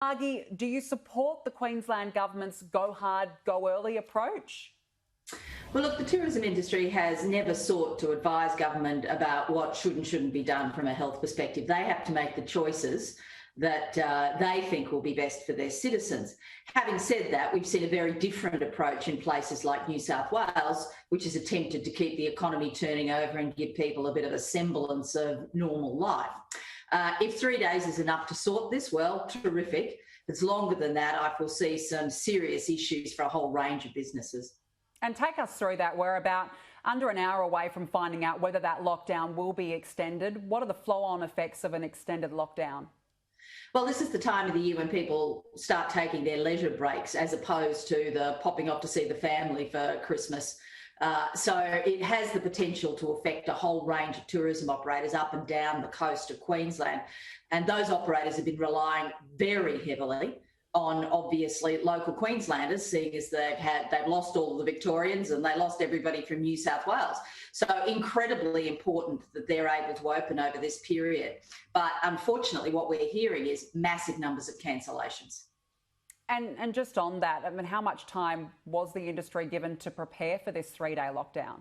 Margy, do you support the Queensland government's go hard, go early approach? Well, look, the tourism industry has never sought to advise government about what should and shouldn't be done from a health perspective. They have to make the choices that they think will be best for their citizens. Having said that, we've seen a very different approach in places like New South Wales, which has attempted to keep the economy turning over and give people a bit of a semblance of normal life. If 3 days is enough to sort this, well, terrific. If it's longer than that, I foresee some serious issues for a whole range of businesses. And take us through that. We're about under an hour away from finding out whether that lockdown will be extended. What are the flow-on effects of an extended lockdown? Well, this is the time of the year when people start taking their leisure breaks as opposed to the popping off to see the family for Christmas. So it has the potential to affect a whole range of tourism operators up and down the coast of Queensland. And those operators have been relying very heavily on, obviously, local Queenslanders, seeing as they've lost all of the Victorians and they lost everybody from New South Wales. So incredibly important that they're able to open over this period. But unfortunately, what we're hearing is massive numbers of cancellations. And just on that, I mean, how much time was the industry given to prepare for this 3-day lockdown?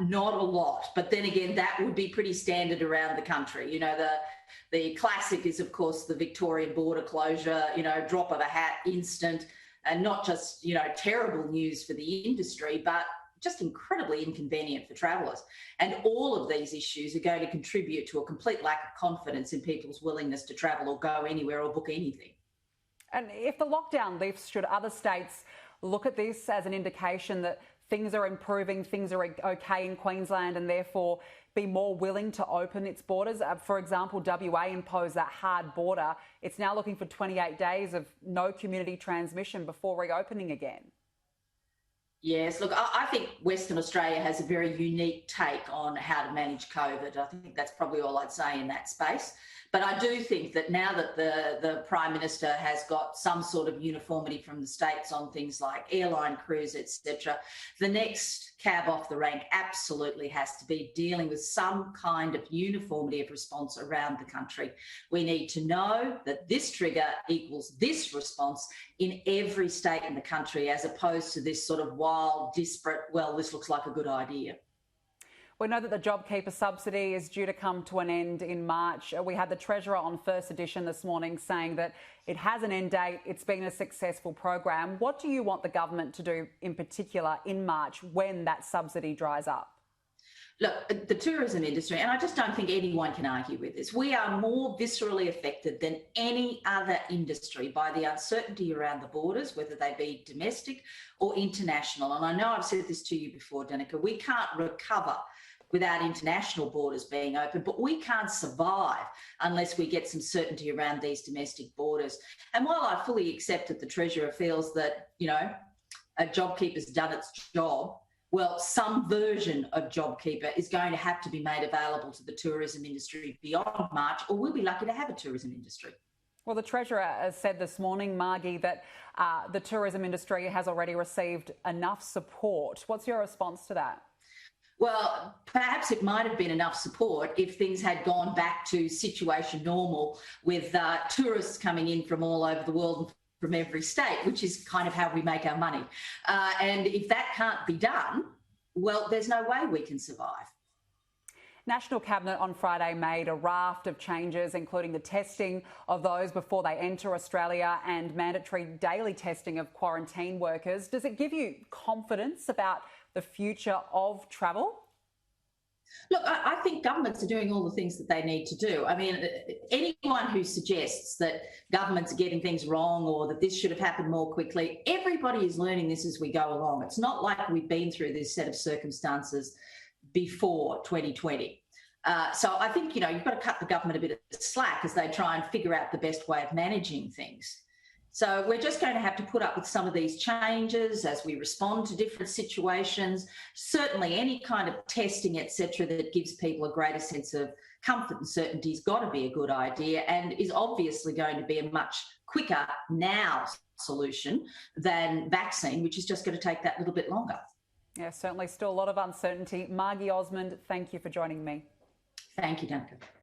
Not a lot, but then again, that would be pretty standard around the country. You know, the classic is, of course, the Victorian border closure, drop of a hat, instant, and not just, terrible news for the industry, but just incredibly inconvenient for travellers. And all of these issues are going to contribute to a complete lack of confidence in people's willingness to travel or go anywhere or book anything. And if the lockdown lifts, should other states look at this as an indication that things are improving, things are okay in Queensland, and therefore be more willing to open its borders? For example, WA imposed that hard border. It's now looking for 28 days of no community transmission before reopening again. Yes, look, I think Western Australia has a very unique take on how to manage COVID. I think that's probably all I'd say in that space. But I do think that now that the Prime Minister has got some sort of uniformity from the states on things like airline crews, etc., the next cab off the rank absolutely has to be dealing with some kind of uniformity of response around the country. We need to know that this trigger equals this response in every state in the country, as opposed to this sort of wild, disparate, well, this looks like a good idea. We know that the JobKeeper subsidy is due to come to an end in March. We had the Treasurer on First Edition this morning saying that it has an end date. It's been a successful program. What do you want the government to do in particular in March when that subsidy dries up? Look, the tourism industry, and I just don't think anyone can argue with this, we are more viscerally affected than any other industry by the uncertainty around the borders, whether they be domestic or international. And I know I've said this to you before, Danica, we can't recover without international borders being open, but we can't survive unless we get some certainty around these domestic borders. And while I fully accept that the Treasurer feels that, a JobKeeper's done its job, well, some version of JobKeeper is going to have to be made available to the tourism industry beyond March, or we'll be lucky to have a tourism industry. Well, the Treasurer has said this morning, Margy, that the tourism industry has already received enough support. What's your response to that? Well, perhaps it might have been enough support if things had gone back to situation normal with tourists coming in from all over the world, from every state, which is kind of how we make our money. And if that can't be done, well, there's no way we can survive. National Cabinet on Friday made a raft of changes, including the testing of those before they enter Australia and mandatory daily testing of quarantine workers. Does it give you confidence about the future of travel? Look, I think governments are doing all the things that they need to do. I mean, anyone who suggests that governments are getting things wrong or that this should have happened more quickly, everybody is learning this as we go along. It's not like we've been through this set of circumstances before 2020. So I think, you've got to cut the government a bit of slack as they try and figure out the best way of managing things. So we're just going to have to put up with some of these changes as we respond to different situations. Certainly any kind of testing, etc., that gives people a greater sense of comfort and certainty has got to be a good idea and is obviously going to be a much quicker now solution than vaccine, which is just going to take that little bit longer. Yeah, certainly still a lot of uncertainty. Margy, Osmond, thank you for joining me. Thank you, Duncan.